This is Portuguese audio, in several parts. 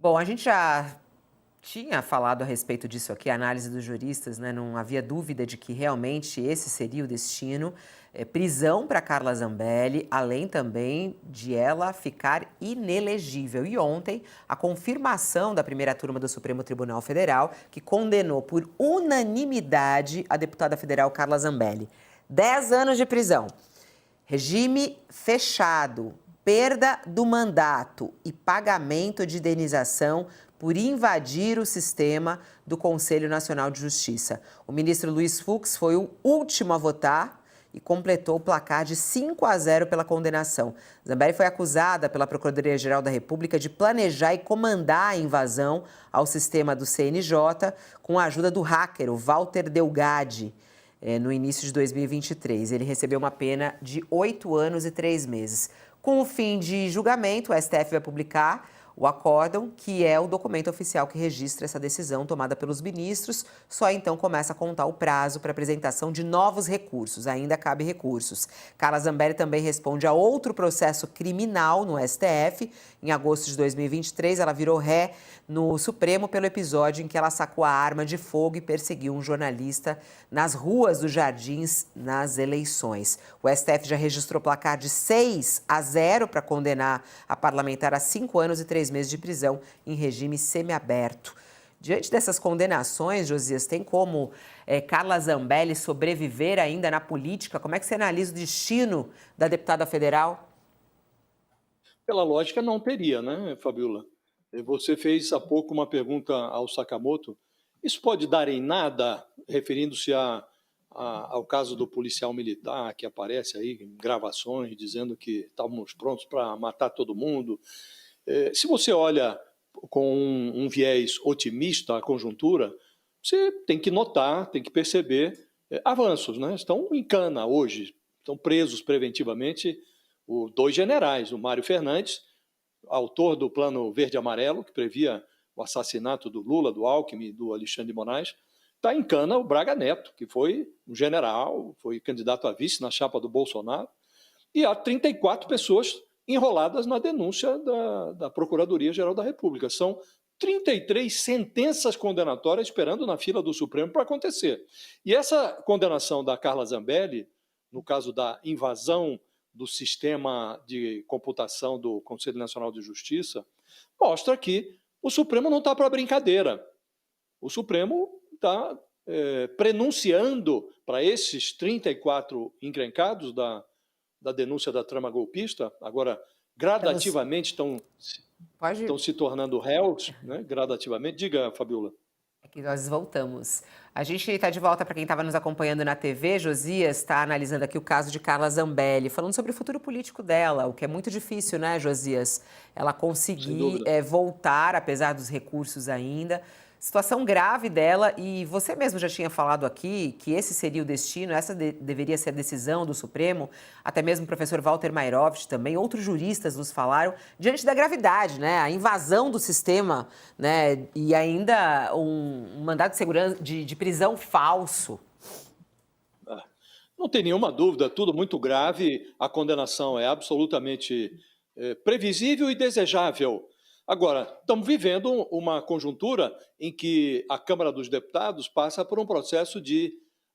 Bom, a gente já tinha falado a respeito disso aqui, a análise dos juristas, né? Não havia dúvida de que realmente esse seria o destino. Prisão para Carla Zambelli, além também de ela ficar inelegível. E ontem, a confirmação da primeira turma do Supremo Tribunal Federal, que condenou por unanimidade a deputada federal Carla Zambelli. 10 anos de prisão, regime fechado, perda do mandato e pagamento de indenização por invadir o sistema do Conselho Nacional de Justiça. O ministro Luiz Fux foi o último a votar e completou o placar de 5-0 pela condenação. Zambelli foi acusada pela Procuradoria-Geral da República de planejar e comandar a invasão ao sistema do CNJ com a ajuda do hacker, o Walter Delgatti, no início de 2023. Ele recebeu uma pena de 8 anos e 3 meses. Com o fim de julgamento, o STF vai publicar o acórdão, que é o documento oficial que registra essa decisão tomada pelos ministros. Só então começa a contar o prazo para apresentação de novos recursos. Ainda cabe recursos. Carla Zambelli também responde a outro processo criminal no STF. Em agosto de 2023, ela virou ré no Supremo pelo episódio em que ela sacou a arma de fogo e perseguiu um jornalista nas ruas dos Jardins nas eleições. O STF já registrou placar de 6-0 para condenar a parlamentar a 5 anos e 3 meses de prisão em regime semiaberto. Diante dessas condenações, Josias, tem como Carla Zambelli sobreviver ainda na política? Como é que você analisa o destino da deputada federal? Pela lógica, não teria, né, Fabiola? Você fez há pouco uma pergunta ao Sakamoto. Isso pode dar em nada, referindo-se ao caso do policial militar que aparece aí em gravações dizendo que estávamos prontos para matar todo mundo. Se você olha com um viés otimista a conjuntura, você tem que notar, tem que perceber avanços, né? Estão em cana hoje, estão presos preventivamente dois generais, o Mário Fernandes, autor do Plano Verde e Amarelo, que previa o assassinato do Lula, do Alckmin e do Alexandre de Moraes. Está em cana o Braga Neto, que foi um general, foi candidato a vice na chapa do Bolsonaro, e há 34 pessoas enroladas na denúncia da Procuradoria-Geral da República. São 33 sentenças condenatórias esperando na fila do Supremo para acontecer. E essa condenação da Carla Zambelli, no caso da invasão do sistema de computação do Conselho Nacional de Justiça, mostra que o Supremo não está para brincadeira. O Supremo está prenunciando para esses 34 encrencados da denúncia da trama golpista, agora gradativamente estão se tornando réus, né? Gradativamente. Diga, Fabiola. Que nós voltamos. A gente está de volta para quem estava nos acompanhando na TV. Josias está analisando aqui o caso de Carla Zambelli, falando sobre o futuro político dela, o que é muito difícil, né, Josias? Ela conseguir voltar, apesar dos recursos ainda. Situação grave dela, e você mesmo já tinha falado aqui que esse seria o destino, essa deveria ser a decisão do Supremo, até mesmo o professor Walter Mairovich também, outros juristas nos falaram, diante da gravidade, né, a invasão do sistema, né, e ainda um mandado de segurança, de prisão falso. Não tem nenhuma dúvida, tudo muito grave, a condenação é absolutamente previsível e desejável. Agora, estamos vivendo uma conjuntura em que a Câmara dos Deputados passa por um processo de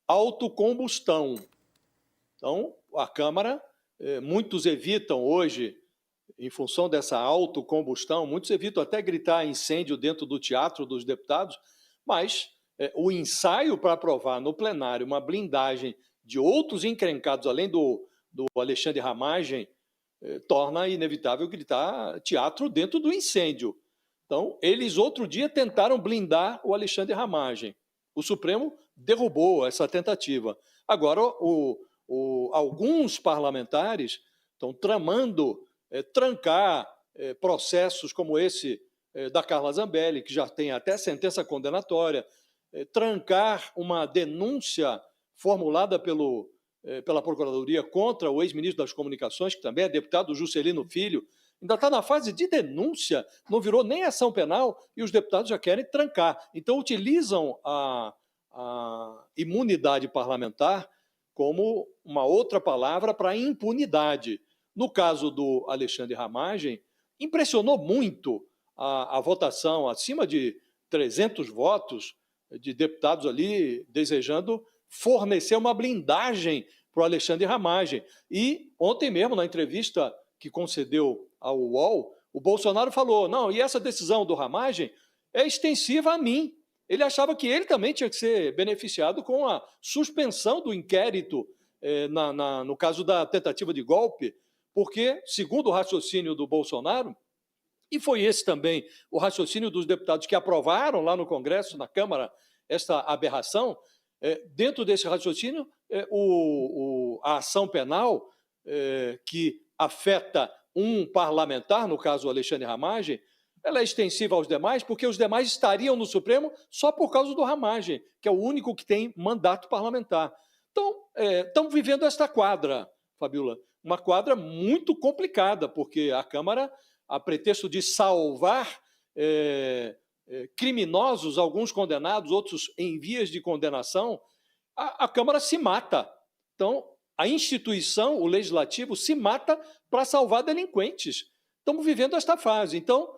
autocombustão. Então, a Câmara, muitos evitam hoje, em função dessa autocombustão, muitos evitam até gritar incêndio dentro do teatro dos deputados, mas o ensaio para aprovar no plenário uma blindagem de outros encrencados, além do Alexandre Ramagem, torna inevitável gritar teatro dentro do incêndio. Então, eles outro dia tentaram blindar o Alexandre Ramagem. O Supremo derrubou essa tentativa. Agora, alguns parlamentares estão tramando trancar processos como esse da Carla Zambelli, que já tem até sentença condenatória, trancar uma denúncia formulada pela Procuradoria contra o ex-ministro das Comunicações, que também é deputado, Juscelino Filho, ainda está na fase de denúncia, não virou nem ação penal e os deputados já querem trancar. Então, utilizam a imunidade parlamentar como uma outra palavra para impunidade. No caso do Alexandre Ramagem, impressionou muito a votação acima de 300 votos de deputados ali desejando fornecer uma blindagem para o Alexandre Ramagem. E ontem mesmo, na entrevista que concedeu ao UOL, o Bolsonaro falou, não, e essa decisão do Ramagem é extensiva a mim. Ele achava que ele também tinha que ser beneficiado com a suspensão do inquérito no caso da tentativa de golpe, porque, segundo o raciocínio do Bolsonaro, e foi esse também o raciocínio dos deputados que aprovaram lá no Congresso, na Câmara, esta aberração, dentro desse raciocínio, a ação penal que afeta um parlamentar, no caso o Alexandre Ramagem, ela é extensiva aos demais, porque os demais estariam no Supremo só por causa do Ramagem, que é o único que tem mandato parlamentar. Então, estamos vivendo esta quadra, Fabiola, uma quadra muito complicada, porque a Câmara, a pretexto de salvar criminosos, alguns condenados, outros em vias de condenação, a Câmara se mata. Então, a instituição, o legislativo, se mata para salvar delinquentes. Estamos vivendo esta fase. Então,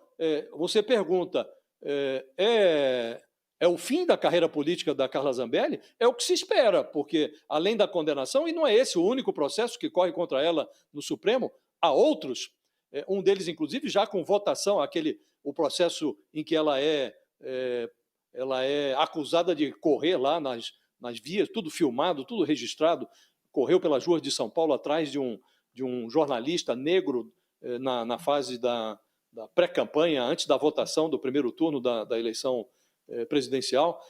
você pergunta, é o fim da carreira política da Carla Zambelli? É o que se espera, porque, além da condenação, e não é esse o único processo que corre contra ela no Supremo, há outros, um deles, inclusive, já com votação, o processo em que ela é acusada de correr lá nas vias, tudo filmado, tudo registrado, correu pelas ruas de São Paulo atrás de um jornalista negro na fase da pré-campanha, antes da votação do primeiro turno da eleição presidencial.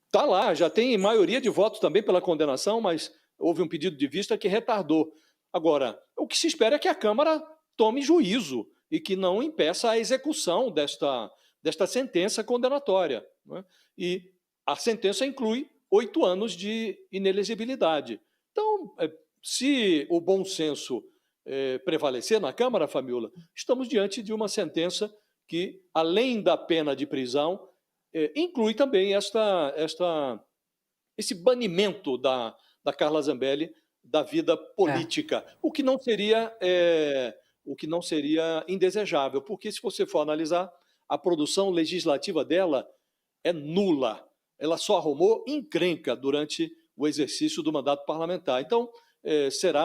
Está lá, já tem maioria de votos também pela condenação, mas houve um pedido de vista que retardou. Agora, o que se espera é que a Câmara tome juízo e que não impeça a execução desta sentença condenatória, né? E a sentença inclui 8 anos de inelegibilidade. Então, se o bom senso prevalecer na Câmara, Fabiola, estamos diante de uma sentença que, além da pena de prisão, inclui também esse banimento da Carla Zambelli da vida política, o que não seria indesejável, porque, se você for analisar, a produção legislativa dela é nula. Ela só arrumou encrenca durante o exercício do mandato parlamentar. Então, será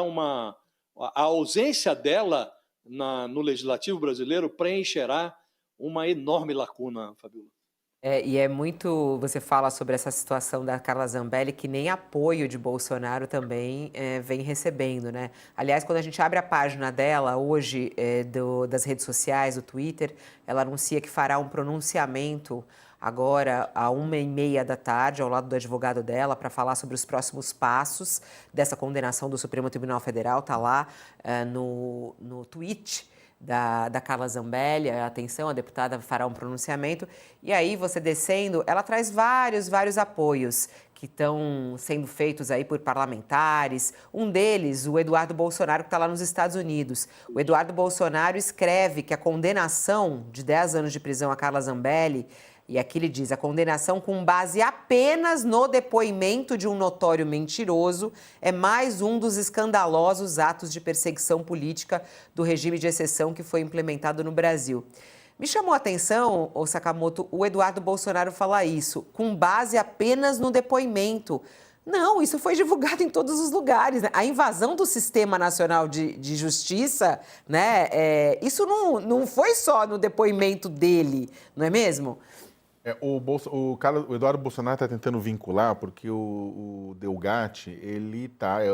a ausência dela no legislativo brasileiro preencherá uma enorme lacuna, Fabiola. E é muito, você fala sobre essa situação da Carla Zambelli, que nem apoio de Bolsonaro também vem recebendo, né? Aliás, quando a gente abre a página dela hoje, das redes sociais, do Twitter, ela anuncia que fará um pronunciamento agora à 1h30 da tarde, ao lado do advogado dela, para falar sobre os próximos passos dessa condenação do Supremo Tribunal Federal. Está lá no tweet da Carla Zambelli. Atenção, a deputada fará um pronunciamento. E aí, você descendo, ela traz vários apoios que estão sendo feitos aí por parlamentares. Um deles, o Eduardo Bolsonaro, que está lá nos Estados Unidos. O Eduardo Bolsonaro escreve que a condenação de 10 anos de prisão a Carla Zambelli, e aqui ele diz, a condenação com base apenas no depoimento de um notório mentiroso é mais um dos escandalosos atos de perseguição política do regime de exceção que foi implementado no Brasil. Me chamou a atenção, Sakamoto, o Eduardo Bolsonaro falar isso, com base apenas no depoimento. Não, isso foi divulgado em todos os lugares, né? A invasão do Sistema Nacional de Justiça, né? Isso não foi só no depoimento dele, não é mesmo? O Eduardo Bolsonaro está tentando vincular, porque o Delgatti, ele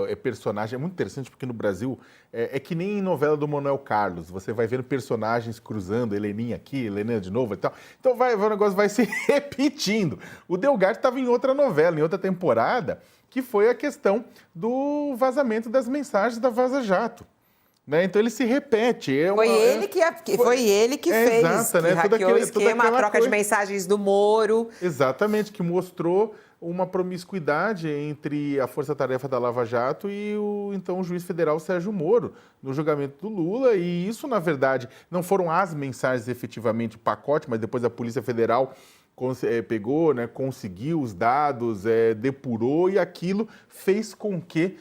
é personagem, é muito interessante, porque no Brasil é que nem em novela do Manuel Carlos, você vai vendo personagens cruzando, Heleninha aqui, Heleninha de novo e tal, então o negócio vai se repetindo. O Delgatti estava em outra novela, em outra temporada, que foi a questão do vazamento das mensagens da Vaza Jato. Né? Então ele se repete. Foi ele que fez, exato, né? que hackeou o esquema, a troca de mensagens do Moro. Exatamente, que mostrou uma promiscuidade entre a força-tarefa da Lava Jato e o juiz federal Sérgio Moro no julgamento do Lula. E isso, na verdade, não foram as mensagens efetivamente, o pacote, mas depois a Polícia Federal pegou, né, conseguiu os dados, depurou, e aquilo fez com que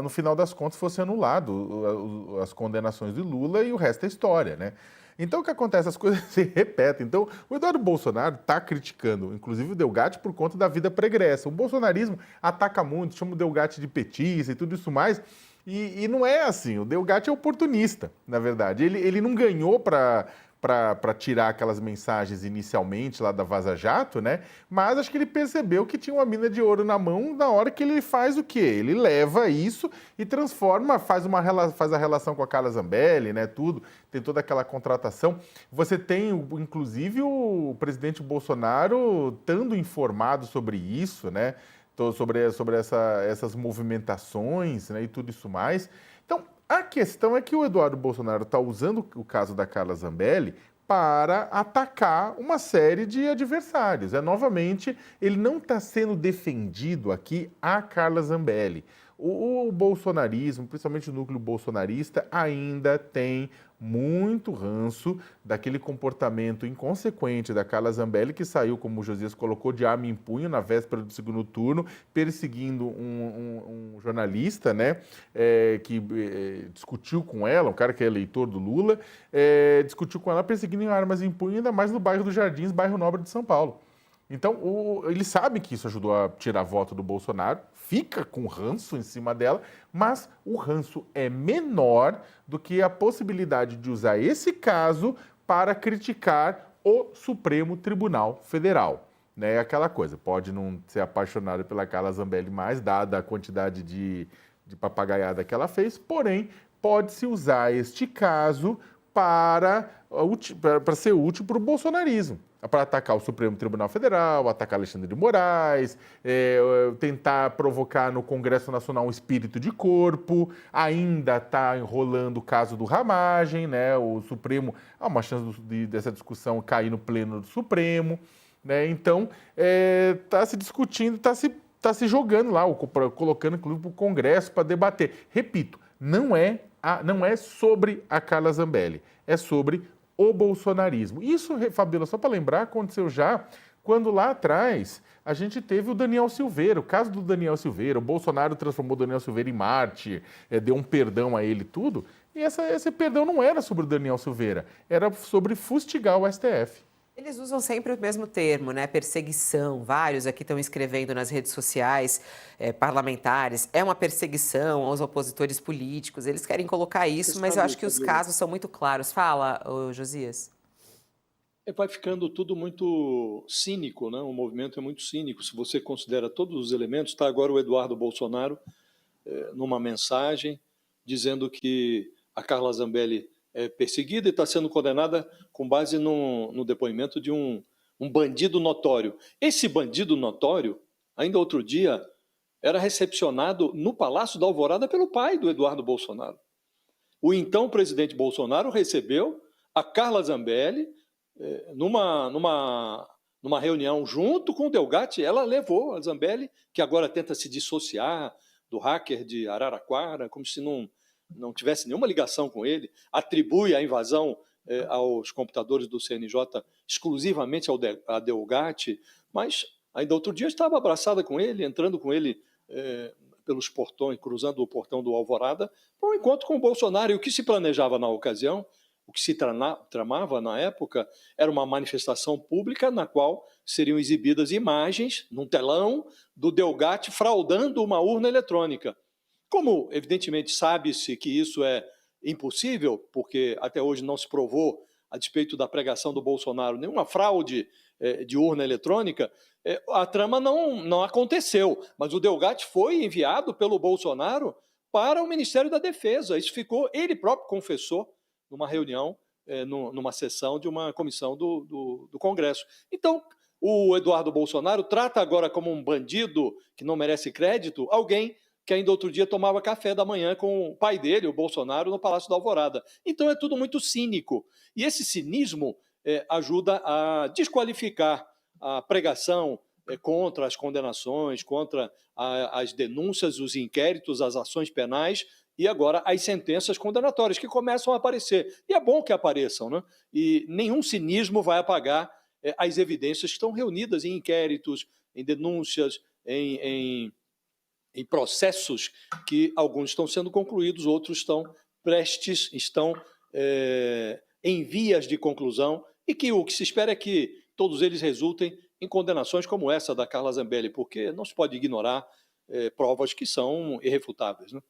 no final das contas fosse anulado as condenações de Lula, e o resto é história, né? Então, o que acontece? As coisas se repetem. Então, o Eduardo Bolsonaro está criticando, inclusive, o Delgatti por conta da vida pregressa. O bolsonarismo ataca muito, chama o Delgatti de petista e tudo isso mais. E não é assim. O Delgatti é oportunista, na verdade. Ele não ganhou para tirar aquelas mensagens inicialmente lá da Vaza Jato, né? Mas acho que ele percebeu que tinha uma mina de ouro na mão na hora que ele faz o quê? Ele leva isso e transforma, faz a relação com a Carla Zambelli, né? Tudo, tem toda aquela contratação. Você tem, inclusive, o presidente Bolsonaro estando informado sobre isso, né? Sobre essas movimentações, né? E tudo isso mais. Então, a questão é que o Eduardo Bolsonaro está usando o caso da Carla Zambelli para atacar uma série de adversários. Novamente, ele não está sendo defendido aqui a Carla Zambelli. O bolsonarismo, principalmente o núcleo bolsonarista, ainda tem muito ranço daquele comportamento inconsequente da Carla Zambelli, que saiu, como o Josias colocou, de arma em punho na véspera do segundo turno, perseguindo um jornalista, né, que discutiu com ela, um cara que é eleitor do Lula, discutiu com ela perseguindo em armas em punho, ainda mais no bairro dos Jardins, bairro nobre de São Paulo. Então, ele sabe que isso ajudou a tirar voto do Bolsonaro, fica com ranço em cima dela, mas o ranço é menor do que a possibilidade de usar esse caso para criticar o Supremo Tribunal Federal. Né? Aquela coisa, pode não ser apaixonado pela Carla Zambelli mais, dada a quantidade de papagaiada que ela fez, porém, pode-se usar este caso para ser útil para o bolsonarismo, para atacar o Supremo Tribunal Federal, atacar Alexandre de Moraes, tentar provocar no Congresso Nacional um espírito de corpo, ainda está enrolando o caso do Ramagem, né? O Supremo, há uma chance dessa discussão cair no pleno do Supremo, né? Então, está se discutindo, está se jogando lá, colocando inclusive o Congresso para debater. Repito, não é sobre a Carla Zambelli, é sobre o bolsonarismo. Isso, Fabíola, só para lembrar, aconteceu já quando lá atrás a gente teve o Daniel Silveira, o caso do Daniel Silveira, o Bolsonaro transformou o Daniel Silveira em mártir, deu um perdão a ele tudo, e esse perdão não era sobre o Daniel Silveira, era sobre fustigar o STF. Eles usam sempre o mesmo termo, né? Perseguição. Vários aqui estão escrevendo nas redes sociais parlamentares. É uma perseguição aos opositores políticos. Eles querem colocar isso, mas eu acho que os casos são muito claros. Fala, Josias. Vai ficando tudo muito cínico, né? O movimento é muito cínico. Se você considera todos os elementos, está agora o Eduardo Bolsonaro numa mensagem dizendo que a Carla Zambelli é perseguida e está sendo condenada com base no depoimento de um bandido notório. Esse bandido notório, ainda outro dia, era recepcionado no Palácio da Alvorada pelo pai do Eduardo Bolsonaro. O então presidente Bolsonaro recebeu a Carla Zambelli numa reunião junto com o Delgatti. Ela levou a Zambelli, que agora tenta se dissociar do hacker de Araraquara, como se não tivesse nenhuma ligação com ele, atribui a invasão aos computadores do CNJ exclusivamente a Delgatti, mas ainda outro dia estava abraçada com ele, entrando com ele pelos portões, cruzando o portão do Alvorada, para um encontro com o Bolsonaro. E o que se planejava na ocasião, o que se tramava na época, era uma manifestação pública na qual seriam exibidas imagens, num telão, do Delgatti fraudando uma urna eletrônica. Como, evidentemente, sabe-se que isso é impossível, porque até hoje não se provou, a despeito da pregação do Bolsonaro, nenhuma fraude de urna eletrônica, a trama não aconteceu. Mas o Delgatti foi enviado pelo Bolsonaro para o Ministério da Defesa. Isso ficou, ele próprio confessou, numa reunião, numa sessão de uma comissão do Congresso. Então, o Eduardo Bolsonaro trata agora como um bandido que não merece crédito alguém que ainda outro dia tomava café da manhã com o pai dele, o Bolsonaro, no Palácio da Alvorada. Então é tudo muito cínico. E esse cinismo ajuda a desqualificar a pregação contra as condenações, contra as denúncias, os inquéritos, as ações penais e agora as sentenças condenatórias que começam a aparecer. E é bom que apareçam, né? E nenhum cinismo vai apagar as evidências que estão reunidas em inquéritos, em denúncias, em processos que alguns estão sendo concluídos, outros estão prestes, estão em vias de conclusão e que o que se espera é que todos eles resultem em condenações como essa da Carla Zambelli, porque não se pode ignorar provas que são irrefutáveis, né?